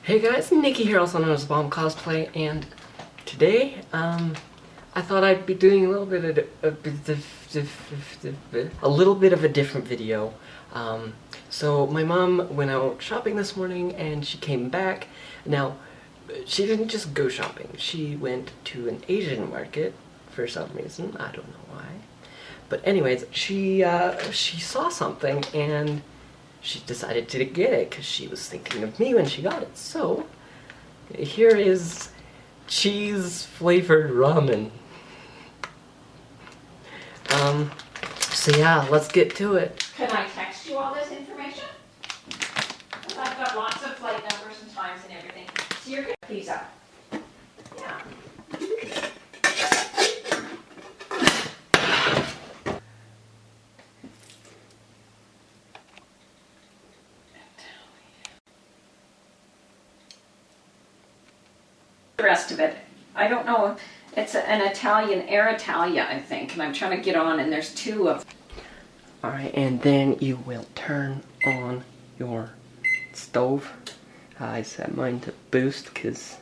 Hey guys, Nikki here, also known as Bomb Cosplay, and today, I thought I'd be doing a little bit of a different video. So my mom went out shopping this morning and she came back. Now, she didn't just go shopping. She went to an Asian market for some reason. I don't know why. But anyways, she saw something and she decided to get it because she was thinking of me when she got it. So, here is cheese-flavored ramen. So yeah, let's get to it. Can I text you all this information? I've got lots of flight numbers and times and everything. So you're good. These up. Yeah. The rest of it, I don't know. It's an Italian, Air Italia, I think, and I'm trying to get on, and there's two of them. Alright, and then you will turn on your stove. I set mine to boost because,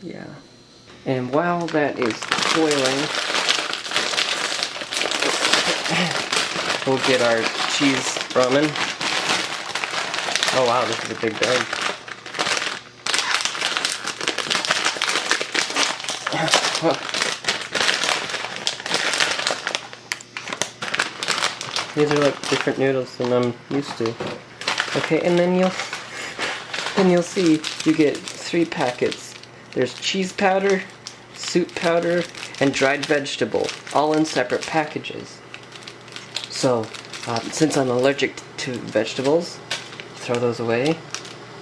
yeah. And while that is boiling, we'll get our cheese ramen. Oh wow, this is a big bag. These are like different noodles than I'm used to. Okay, and then you'll see you get 3 packets. There's cheese powder, soup powder, and dried vegetable, all in separate packages. So, since I'm allergic to vegetables, throw those away.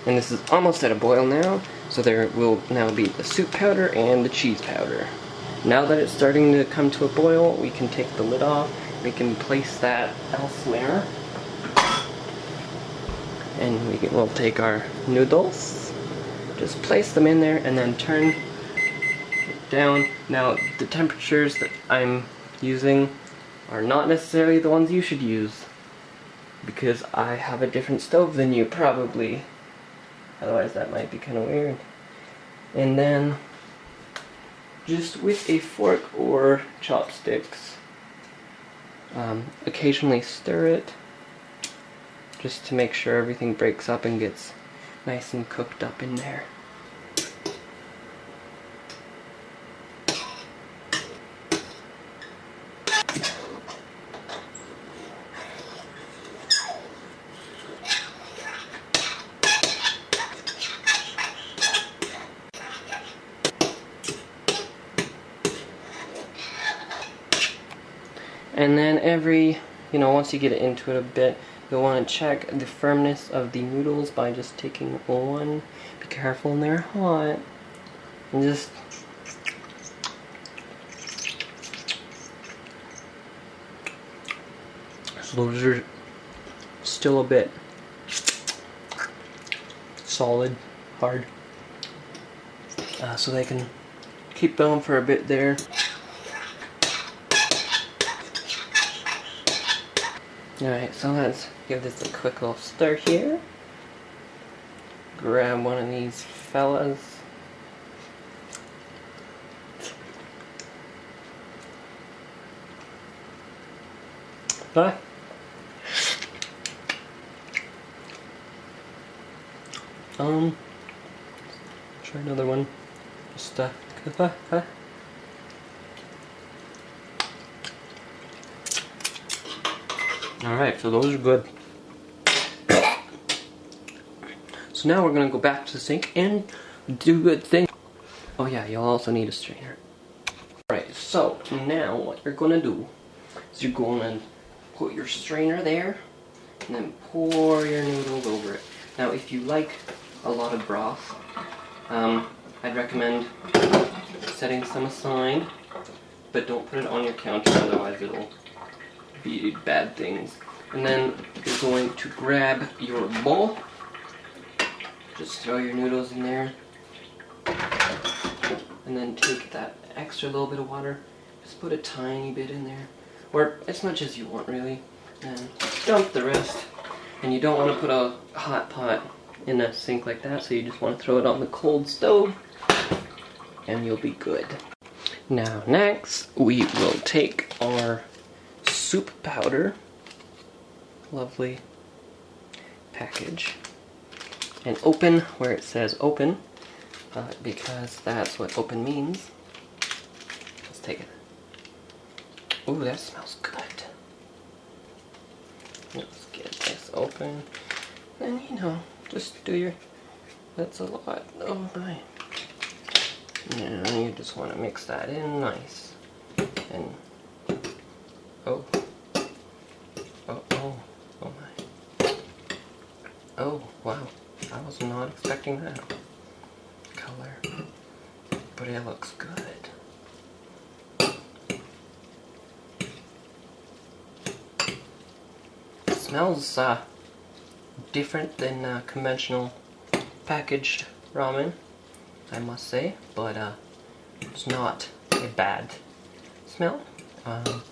And this is almost at a boil now, so there will now be the soup powder and the cheese powder. Now that it's starting to come to a boil, we can take the lid off. We can place that elsewhere. And we'll take our noodles, just place them in there, and then turn it down. Now, the temperatures that I'm using are not necessarily the ones you should use, because I have a different stove than you, probably. Otherwise that might be kind of weird. And then, just with a fork or chopsticks, occasionally stir it, just to make sure everything breaks up and gets nice and cooked up in there. And then once you get it into it a bit, you'll want to check the firmness of the noodles by just taking one. Be careful, and they're hot. And just so those are still a bit solid, hard. So they can keep going for a bit there. Alright, so let's give this a quick little stir here. Grab one of these fellas. Try another one. Just Alright, so those are good. So now we're going to go back to the sink and do good things. Oh yeah, you'll also need a strainer. Alright, so now what you're going to do is you're going to put your strainer there and then pour your noodles over it. Now if you like a lot of broth, I'd recommend setting some aside, but don't put it on your counter, otherwise it'll be bad things. And then you're going to grab your bowl, just throw your noodles in there, and then take that extra little bit of water, just put a tiny bit in there, or as much as you want really, and dump the rest. And you don't want to put a hot pot in a sink like that, so you just want to throw it on the cold stove and you'll be good. Now next we will take our soup powder, lovely package, and open where it says open, because that's what open means. Let's take it. Ooh, that smells good. Let's get this open. And you know, just do your, that's a lot. Oh my. Now you just want to mix that in nice. And, oh. Oh, oh, oh my. Oh, wow. I was not expecting that color. But it looks good. It smells different than conventional packaged ramen, I must say, but it's not a bad smell. So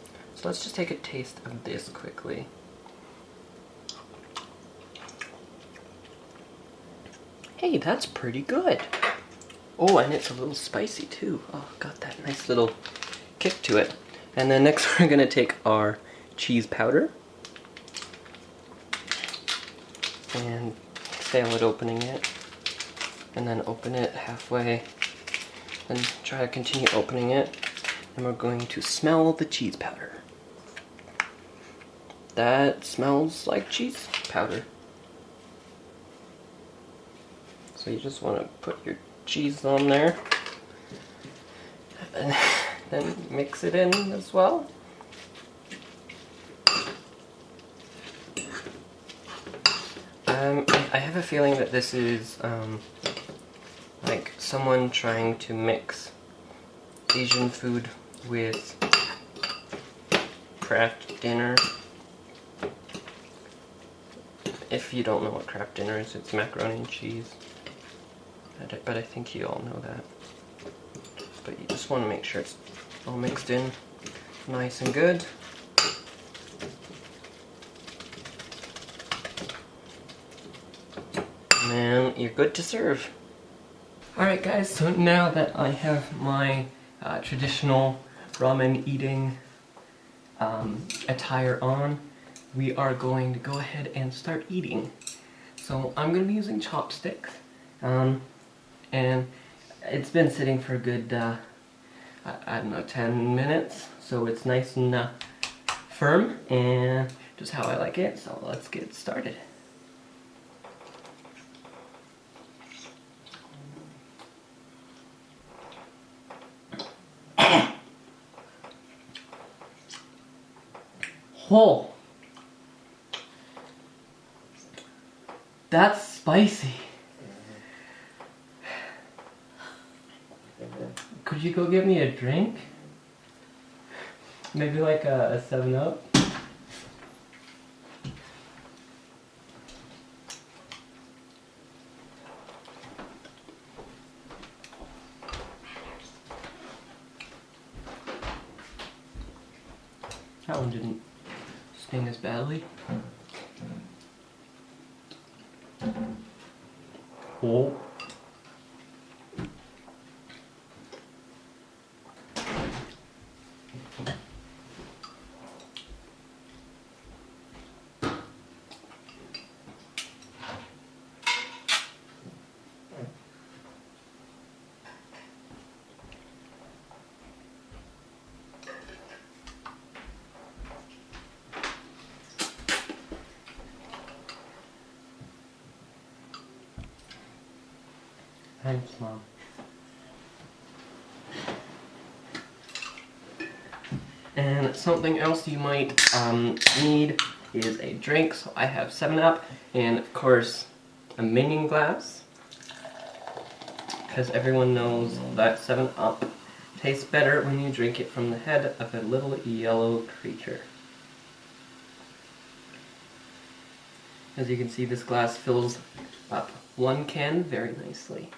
let's just take a taste of this quickly. Hey, that's pretty good. Oh, and it's a little spicy too. Oh, got that nice little kick to it. And then next we're gonna take our cheese powder and fail at opening it, and then open it halfway, and try to continue opening it, and we're going to smell the cheese powder. That smells like cheese powder. So you just want to put your cheese on there, and then mix it in as well. I have a feeling that this is like someone trying to mix Asian food with Kraft dinner. If you don't know what Kraft dinner is, it's macaroni and cheese. But I think you all know that. But you just want to make sure it's all mixed in nice and good. And you're good to serve. Alright guys, so now that I have my traditional ramen eating attire on, we are going to go ahead and start eating. So I'm going to be using chopsticks, and it's been sitting for a good, I don't know, 10 minutes, so it's nice and firm, and just how I like it, so let's get started. Oh, that's spicy. Could you go get me a drink? Maybe like a 7-Up? That one didn't sting as badly. Oh. Thanks, Mom. And something else you might need is a drink. So I have 7-Up and of course a minion glass, because everyone knows that 7-Up tastes better when you drink it from the head of a little yellow creature. As you can see, this glass fills up one can very nicely.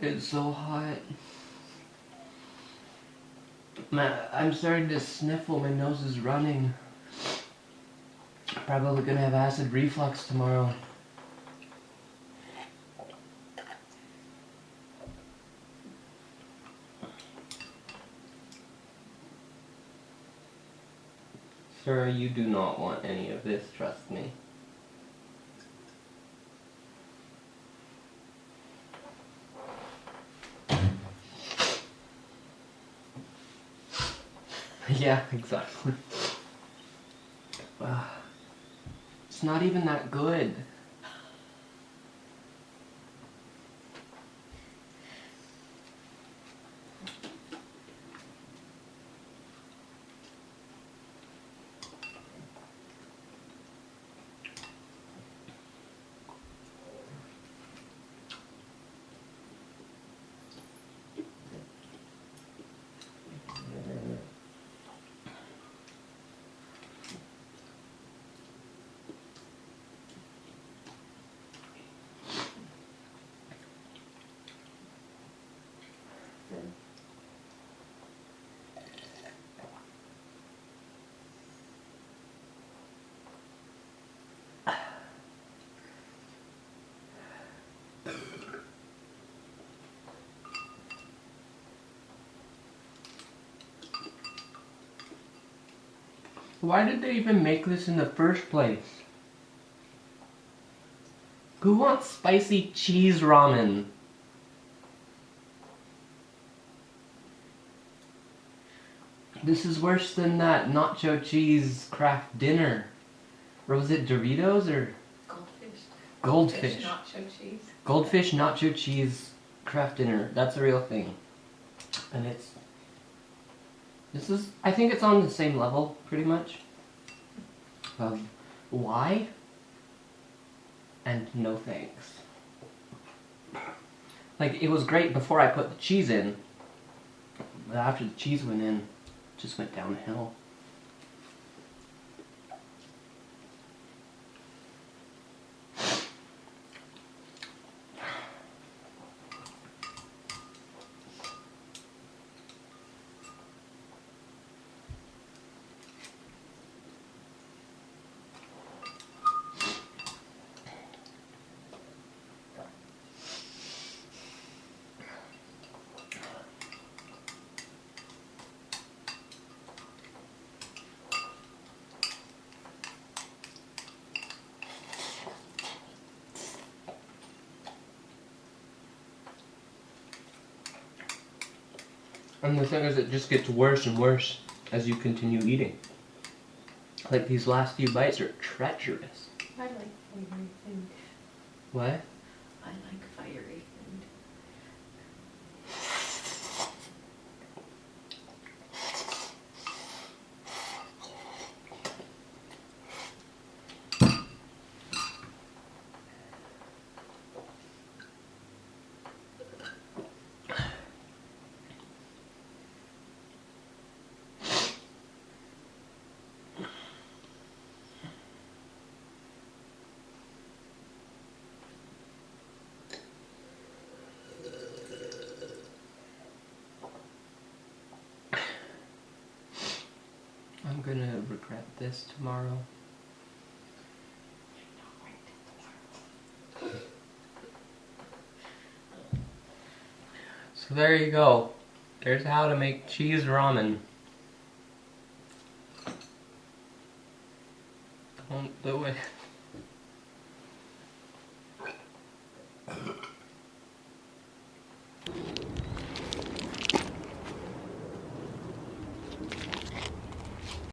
It's so hot. Man, I'm starting to sniffle. My nose is running. Probably gonna have acid reflux tomorrow. Sir, you do not want any of this, trust me. Yeah, exactly. It's not even that good. Why did they even make this in the first place? Who wants spicy cheese ramen? This is worse than that nacho cheese Kraft dinner. Or was it Doritos or? Goldfish. Goldfish. Nacho cheese. Goldfish nacho cheese Kraft dinner. That's a real thing. And I think it's on the same level, pretty much. Why? And no thanks. Like, it was great before I put the cheese in. But after the cheese went in, it just went downhill. And the thing is, it just gets worse and worse as you continue eating. Like, these last few bites are treacherous. I like fiery food. What? I like fiery food. I'm gonna regret this tomorrow. So there you go. There's how to make cheese ramen. Don't do it.